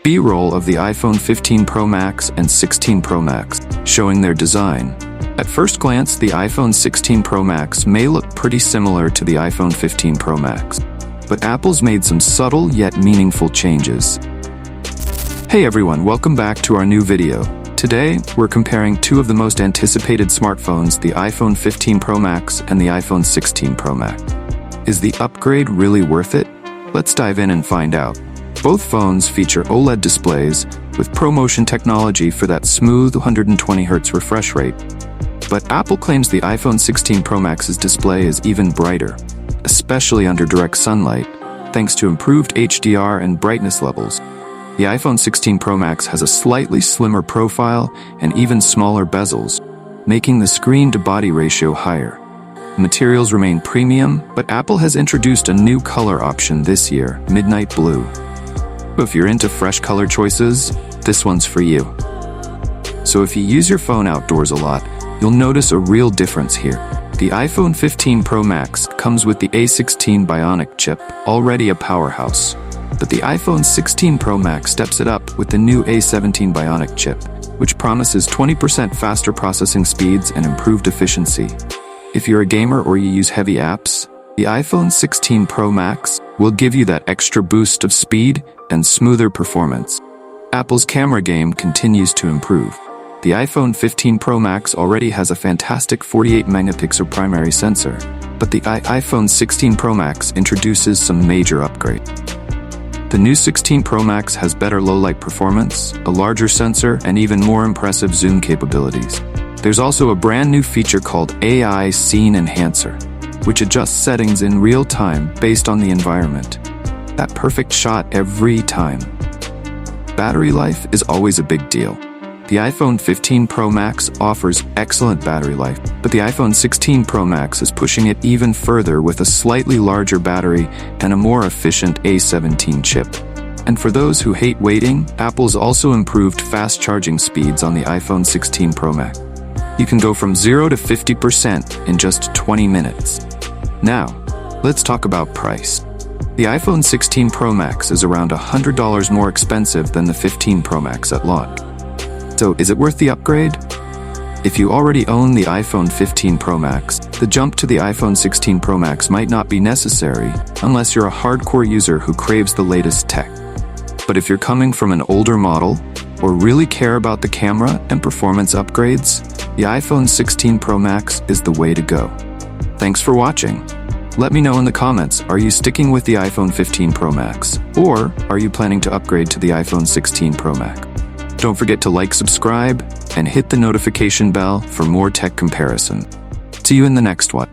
B-roll of the iPhone 15 Pro Max and 16 Pro Max, showing their design. At first glance, the iPhone 16 Pro Max may look pretty similar to the iPhone 15 Pro Max, but Apple's made some subtle yet meaningful changes. Hey everyone, welcome back to our new video. Today, we're comparing two of the most anticipated smartphones, the iPhone 15 Pro Max and the iPhone 16 Pro Max. Is the upgrade really worth it? Let's dive in and find out. Both phones feature OLED displays with ProMotion technology for that smooth 120Hz refresh rate. But Apple claims the iPhone 16 Pro Max's display is even brighter, especially under direct sunlight, thanks to improved HDR and brightness levels. The iPhone 16 Pro Max has a slightly slimmer profile and even smaller bezels, making the screen-to-body ratio higher. The materials remain premium, but Apple has introduced a new color option this year, Midnight Blue. If you're into fresh color choices, this one's for you. So if you use your phone outdoors a lot, you'll notice a real difference here. The iPhone 15 Pro Max comes with the A16 Bionic chip, already a powerhouse. But the iPhone 16 Pro Max steps it up with the new A17 Bionic chip, which promises 20% faster processing speeds and improved efficiency. If you're a gamer or you use heavy apps, the iPhone 16 Pro Max will give you that extra boost of speed and smoother performance. Apple's camera game continues to improve. The iPhone 15 Pro Max already has a fantastic 48-megapixel primary sensor, but the iPhone 16 Pro Max introduces some major upgrades. The new 16 Pro Max has better low-light performance, a larger sensor, and even more impressive zoom capabilities. There's also a brand new feature called AI Scene Enhancer, which adjusts settings in real time based on the environment. That perfect shot every time. Battery life is always a big deal. The iPhone 15 Pro Max offers excellent battery life, but the iPhone 16 Pro Max is pushing it even further with a slightly larger battery and a more efficient A17 chip. And for those who hate waiting, Apple's also improved fast charging speeds on the iPhone 16 Pro Max. You can go from 0 to 50% in just 20 minutes. Now, let's talk about price. The iPhone 16 Pro Max is around $100 more expensive than the 15 Pro Max at launch. So, is it worth the upgrade? If you already own the iPhone 15 Pro Max, the jump to the iPhone 16 Pro Max might not be necessary unless you're a hardcore user who craves the latest tech. But if you're coming from an older model or really care about the camera and performance upgrades, the iPhone 16 Pro Max is the way to go. Thanks for watching. Let me know in the comments, are you sticking with the iPhone 15 Pro Max, or are you planning to upgrade to the iPhone 16 Pro Max? Don't forget to like, subscribe, and hit the notification bell for more tech comparison. See you in the next one.